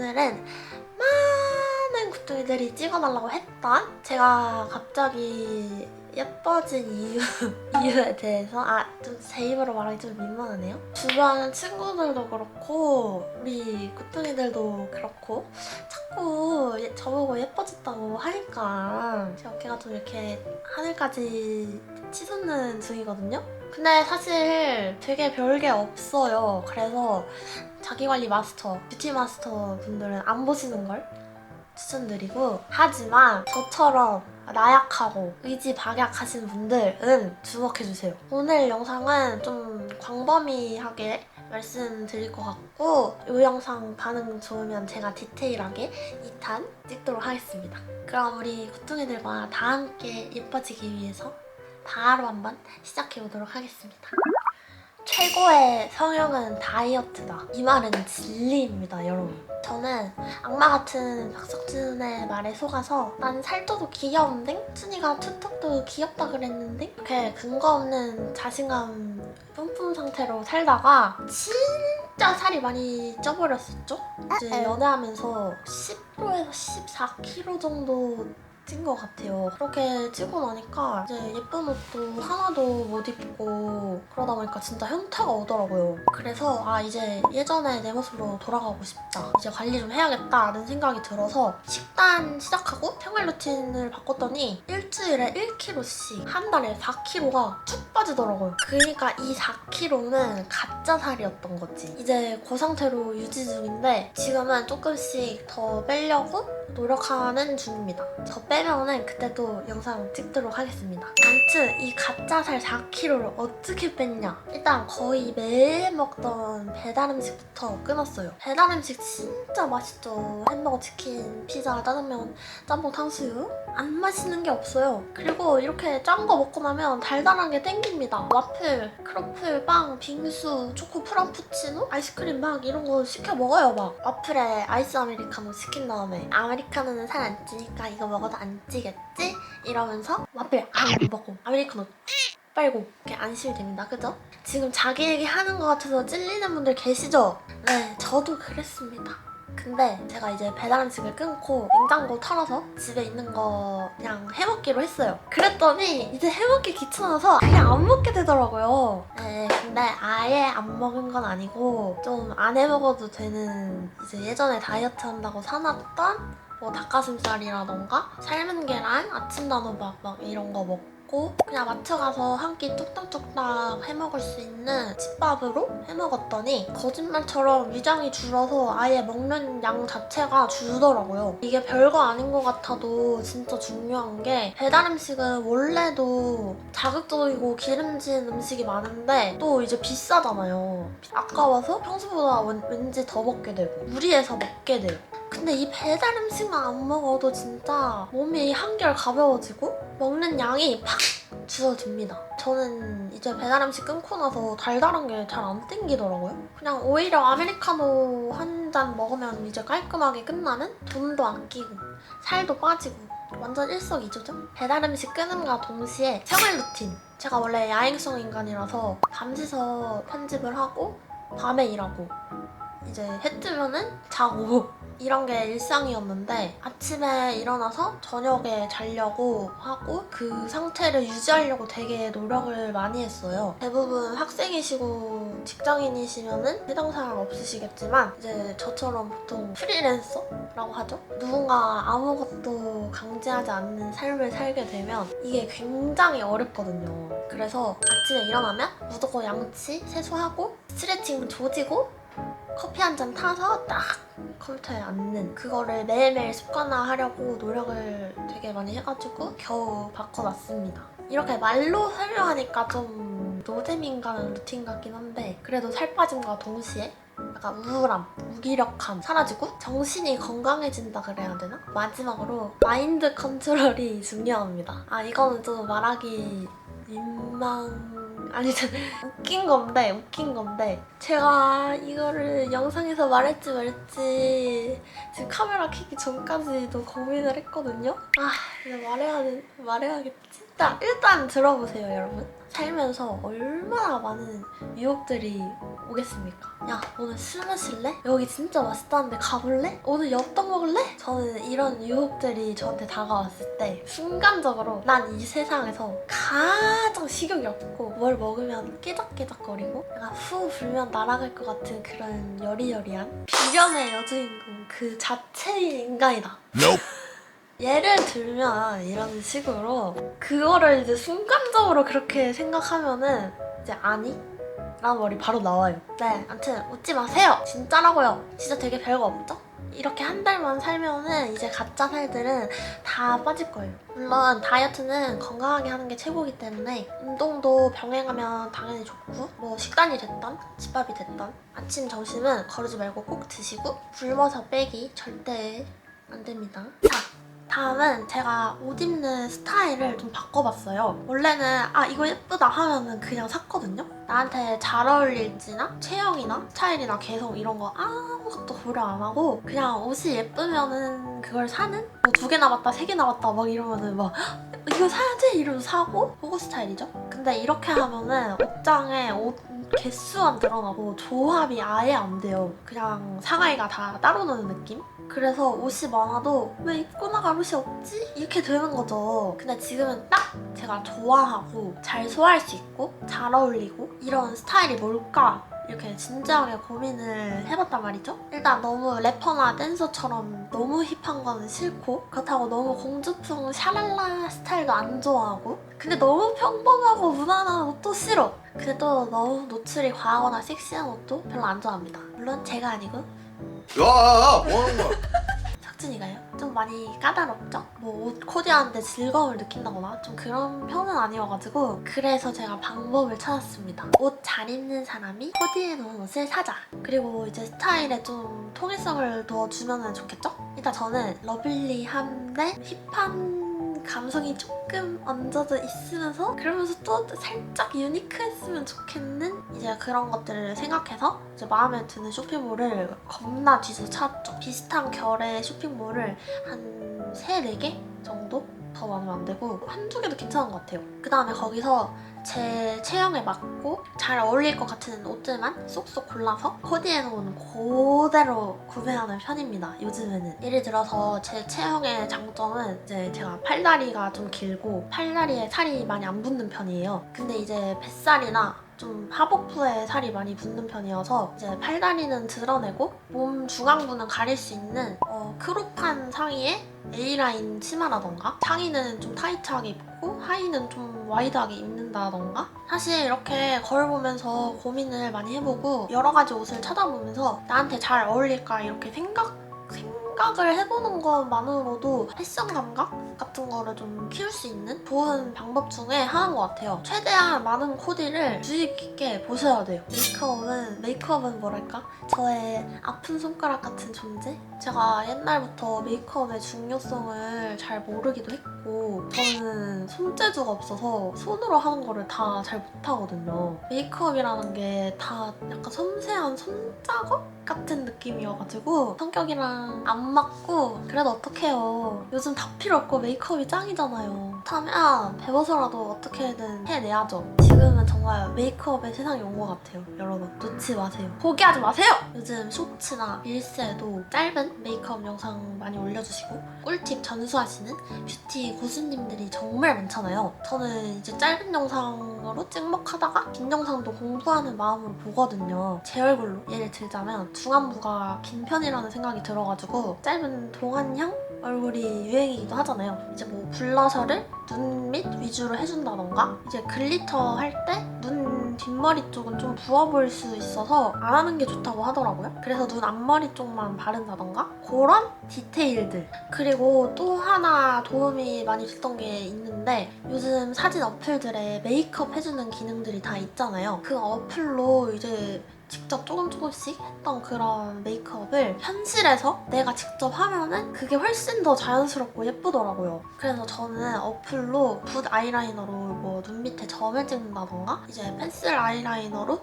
오늘은 많은 구뚱이들이 찍어달라고 했던 제가 갑자기 예뻐진 이유에 대해서 좀 제 입으로 말하기 좀 민망하네요. 주변 친구들도 그렇고 우리 구뚱이들도 그렇고 자꾸 저보고 예뻐졌다고 하니까 제 어깨가 좀 이렇게 하늘까지 치솟는 중이거든요. 근데 사실 되게 별게 없어요. 그래서 자기관리 마스터, 뷰티 마스터 분들은 안 보시는 걸 추천드리고, 하지만 저처럼 나약하고 의지 박약하신 분들은 주목해주세요. 오늘 영상은 좀 광범위하게 말씀드릴 것 같고 이 영상 반응 좋으면 제가 디테일하게 2탄 찍도록 하겠습니다. 그럼 우리 구뚱이들과 다 함께 예뻐지기 위해서 바로 한번 시작해보도록 하겠습니다. 최고의 성형은 다이어트다. 이 말은 진리입니다, 여러분. 저는 악마 같은 박석준의 말에 속아서 난 살쪄도 귀여운데? 춘이가 투턱도 귀엽다 그랬는데? 이렇게 근거 없는 자신감 뿜뿜 상태로 살다가 진짜 살이 많이 쪄버렸었죠? 이제 연애하면서 10kg에서 14kg 정도 찐 것 같아요. 그렇게 찌고 나니까 이제 예쁜 옷도 하나도 못 입고 그러다 보니까 진짜 현타가 오더라고요. 그래서 이제 예전에 내 모습으로 돌아가고 싶다. 이제 관리 좀 해야겠다는 생각이 들어서 식단 시작하고 생활 루틴을 바꿨더니 일주일에 1kg씩 한 달에 4kg가 쭉 빠지더라고요. 그러니까 이 4kg는 가짜 살이었던 거지. 이제 그 상태로 유지 중인데 지금은 조금씩 더 빼려고 노력하는 중입니다. 저 빼면은 그때도 영상 찍도록 하겠습니다. 아무튼 이 가짜살 4kg를 어떻게 뺐냐? 일단 거의 매일 먹던 배달 음식부터 끊었어요. 배달 음식 진짜 맛있죠. 햄버거, 치킨, 피자, 짜장면, 짬뽕, 탕수육 안 맛있는 게 없어요. 그리고 이렇게 짠 거 먹고 나면 달달한 게 땡깁니다. 와플, 크로플, 빵, 빙수, 초코 프라푸치노, 아이스크림 막 이런 거 시켜 먹어요. 막 와플에 아이스 아메리카노 시킨 다음에 아메리카노는 살 안 찌니까 이거 먹어도 안 찌겠지? 이러면서 와플 안 먹고 아메리카노 빨고 이렇게 안심이 됩니다. 그죠? 지금 자기 얘기 하는 것 같아서 찔리는 분들 계시죠? 네, 저도 그랬습니다. 근데 제가 이제 배달 음식을 끊고 냉장고 털어서 집에 있는 거 그냥 해먹기로 했어요. 그랬더니 이제 해먹기 귀찮아서 그냥 안 먹게 되더라고요. 네, 근데 아예 안 먹은 건 아니고 좀 안 해먹어도 되는 이제 예전에 다이어트 한다고 사놨던 뭐 닭가슴살이라던가 삶은 계란, 아침 단호박 막 이런 거 먹고 그냥 마트 가서 한 끼 뚝딱뚝딱 해먹을 수 있는 집밥으로 해먹었더니 거짓말처럼 위장이 줄어서 아예 먹는 양 자체가 줄더라고요. 이게 별거 아닌 것 같아도 진짜 중요한 게 배달 음식은 원래도 자극적이고 기름진 음식이 많은데 또 이제 비싸잖아요. 아까워서 평소보다 왠지 더 먹게 되고 무리해서 먹게 돼요. 근데 이 배달 음식만 안 먹어도 진짜 몸이 한결 가벼워지고 먹는 양이 팍 줄어듭니다. 저는 이제 배달 음식 끊고 나서 달달한 게 잘 안 땡기더라고요. 그냥 오히려 아메리카노 한 잔 먹으면 이제 깔끔하게 끝나는, 돈도 아끼고 살도 빠지고 완전 일석이조죠? 배달 음식 끊음과 동시에 생활 루틴. 제가 원래 야행성 인간이라서 밤새서 편집을 하고 밤에 일하고 이제 해 뜨면은 자고 이런 게 일상이었는데 아침에 일어나서 저녁에 자려고 하고 그 상태를 유지하려고 되게 노력을 많이 했어요. 대부분 학생이시고 직장인이시면은 해당 사항 없으시겠지만 이제 저처럼 보통 프리랜서라고 하죠. 누군가 아무것도 강제하지 않는 삶을 살게 되면 이게 굉장히 어렵거든요. 그래서 아침에 일어나면 무조건 양치, 세수하고 스트레칭 조지고 커피 한 잔 타서 딱 컴퓨터에 앉는, 그거를 매일매일 습관화하려고 노력을 되게 많이 해가지고 겨우 바꿔놨습니다. 이렇게 말로 설명하니까 좀 노잼인간 루틴 같긴 한데 그래도 살 빠짐과 동시에 약간 우울함, 무기력함 사라지고 정신이 건강해진다 그래야 되나? 마지막으로 마인드 컨트롤이 중요합니다. 이거는 좀 말하기 웃긴 건데 제가 이거를 영상에서 말할지 말지 지금 카메라 켜기 전까지도 고민을 했거든요. 이거 말해야겠지? 일단 들어보세요, 여러분. 살면서 얼마나 많은 유혹들이 오겠습니까? 야, 오늘 술 마실래? 여기 진짜 맛있다는데 가볼래? 오늘 엽떡 먹을래? 저는 이런 유혹들이 저한테 다가왔을 때 순간적으로 난 이 세상에서 가장 식욕이 없고 뭘 먹으면 깨작깨작거리고 약간 후 불면 날아갈 것 같은 그런 여리여리한 비련의 여주인공 그 자체의 인간이다. 예를 들면 이런 식으로 그거를 이제 순간적으로 그렇게 생각하면은 이제 아니? 라는 말이 바로 나와요. 네, 아무튼 웃지 마세요. 진짜라고요. 진짜 되게 별거 없죠? 이렇게 한 달만 살면은 이제 가짜 살들은 다 빠질 거예요. 물론 다이어트는 건강하게 하는 게 최고이기 때문에 운동도 병행하면 당연히 좋고 뭐 식단이 됐던 집밥이 됐던 아침 점심은 거르지 말고 꼭 드시고 굶어서 빼기 절대 안 됩니다. 자, 다음은 제가 옷 입는 스타일을 좀 바꿔봤어요. 원래는 이거 예쁘다 하면은 그냥 샀거든요. 나한테 잘 어울릴지나 체형이나 스타일이나 개성 이런 거 아무것도 고려 안 하고 그냥 옷이 예쁘면은 그걸 사는? 뭐 2개 남았다 3개 남았다 막 이러면은 막 이거 사야지 이러면서 사고 그거 스타일이죠. 근데 이렇게 하면은 옷장에 옷 개수만 늘어나고 조합이 아예 안 돼요. 그냥 상하이가 다 따로 노는 느낌? 그래서 옷이 많아도 왜 입고 나갈 옷이 없지? 이렇게 되는 거죠. 근데 지금은 딱 제가 좋아하고 잘 소화할 수 있고 잘 어울리고 이런 스타일이 뭘까? 이렇게 진지하게 고민을 해봤단 말이죠. 일단 너무 래퍼나 댄서처럼 너무 힙한 거는 싫고 그렇다고 너무 공주풍 샤랄라 스타일도 안 좋아하고 근데 너무 평범하고 무난한 옷도 싫어. 근데 또 너무 노출이 과하거나 섹시한 옷도 별로 안 좋아합니다. 물론 제가 아니고 야, 뭐 하는 거야? 석진이가요? 좀 많이 까다롭죠? 뭐 옷 코디하는데 즐거움을 느낀다거나 좀 그런 편은 아니어가지고 그래서 제가 방법을 찾았습니다. 옷 잘 입는 사람이 코디해놓은 옷을 사자. 그리고 이제 스타일에 좀 통일성을 넣어주면 좋겠죠? 일단 저는 러블리한데 힙한 감성이 조금 얹어져 있으면서 그러면서 또 살짝 유니크했으면 좋겠는 이제 그런 것들을 생각해서 이제 마음에 드는 쇼핑몰을 겁나 뒤져서 찾았죠. 비슷한 결의 쇼핑몰을 한 3, 4개 정도? 더 많으면 안 되고 한두 개도 괜찮은 것 같아요. 그 다음에 거기서 제 체형에 맞고 잘 어울릴 것 같은 옷들만 쏙쏙 골라서 코디해놓은 그대로 구매하는 편입니다. 요즘에는. 예를 들어서 제 체형의 장점은 이제 제가 팔다리가 좀 길고 팔다리에 살이 많이 안 붙는 편이에요. 근데 이제 뱃살이나 좀 하복부에 살이 많이 붙는 편이어서 이제 팔다리는 드러내고 몸 중앙부는 가릴 수 있는 크롭한 상의에 A라인 치마라던가 상의는 좀 타이트하게 입고 하의는 좀 와이드하게 입는다던가 사실 이렇게 거울 보면서 고민을 많이 해보고 여러 가지 옷을 찾아보면서 나한테 잘 어울릴까 이렇게 생각을 해보는 것만으로도 패션 감각 같은 거를 좀 키울 수 있는 좋은 방법 중에 하나인 것 같아요. 최대한 많은 코디를 주의 깊게 보셔야 돼요. 메이크업은 뭐랄까? 저의 아픈 손가락 같은 존재? 제가 옛날부터 메이크업의 중요성을 잘 모르기도 했고 저는 손재주가 없어서 손으로 하는 거를 다 잘 못하거든요. 메이크업이라는 게 다 약간 섬세한 손작업 같은 느낌이어가지고 성격이랑 안 맞고 그래도 어떡해요. 요즘 다 필요 없고 메이크업이 짱이잖아요. 그렇다면 배워서라도 어떻게든 해내야죠. 지금은 정말 메이크업의 세상이 온 것 같아요. 여러분 놓지 마세요. 포기하지 마세요! 요즘 쇼츠나 릴스에도 짧은 메이크업 영상 많이 올려주시고 꿀팁 전수하시는 뷰티 고수님들이 정말 많잖아요. 저는 이제 짧은 영상으로 찍먹하다가 긴 영상도 공부하는 마음으로 보거든요. 제 얼굴로 예를 들자면 중안부가 긴 편이라는 생각이 들어가지고 짧은 동안형 얼굴이 유행이기도 하잖아요. 이제 뭐 블러셔를 눈 밑 위주로 해준다던가 이제 글리터 할 때 눈 뒷머리 쪽은 좀 부어 보일 수 있어서 안 하는 게 좋다고 하더라고요. 그래서 눈 앞머리 쪽만 바른다던가 그런 디테일들. 그리고 또 하나 도움이 많이 됐던 게 있는데 요즘 사진 어플들에 메이크업 해주는 기능들이 다 있잖아요. 그 어플로 이제 직접 조금씩 했던 그런 메이크업을 현실에서 내가 직접 하면은 그게 훨씬 더 자연스럽고 예쁘더라고요. 그래서 저는 어플로 붓 아이라이너로 뭐 눈 밑에 점을 찍는다던가 이제 펜슬 아이라이너로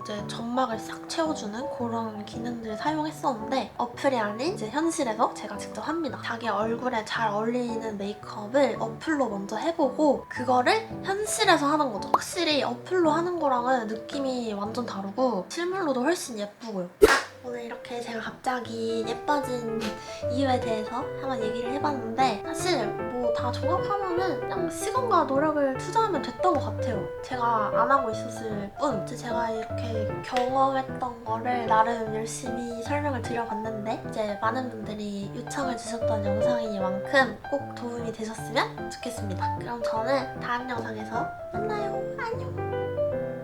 이제 점막을 싹 채워주는 그런 기능들을 사용했었는데 어플이 아닌 이제 현실에서 제가 직접 합니다. 자기 얼굴에 잘 어울리는 메이크업을 어플로 먼저 해보고 그거를 현실에서 하는 거죠. 확실히 어플로 하는 거랑은 느낌이 완전 다르고 실물로도 훨씬 예쁘고요. 오늘 이렇게 제가 갑자기 예뻐진 이유에 대해서 한번 얘기를 해봤는데 사실 뭐 다 종합하면은 그냥 시간과 노력을 투자하면 됐던 것 같아요. 제가 안 하고 있었을 뿐 이제 제가 이렇게 경험했던 거를 나름 열심히 설명을 드려봤는데 이제 많은 분들이 요청을 주셨던 영상이니만큼 꼭 도움이 되셨으면 좋겠습니다. 그럼 저는 다음 영상에서 만나요. 안녕.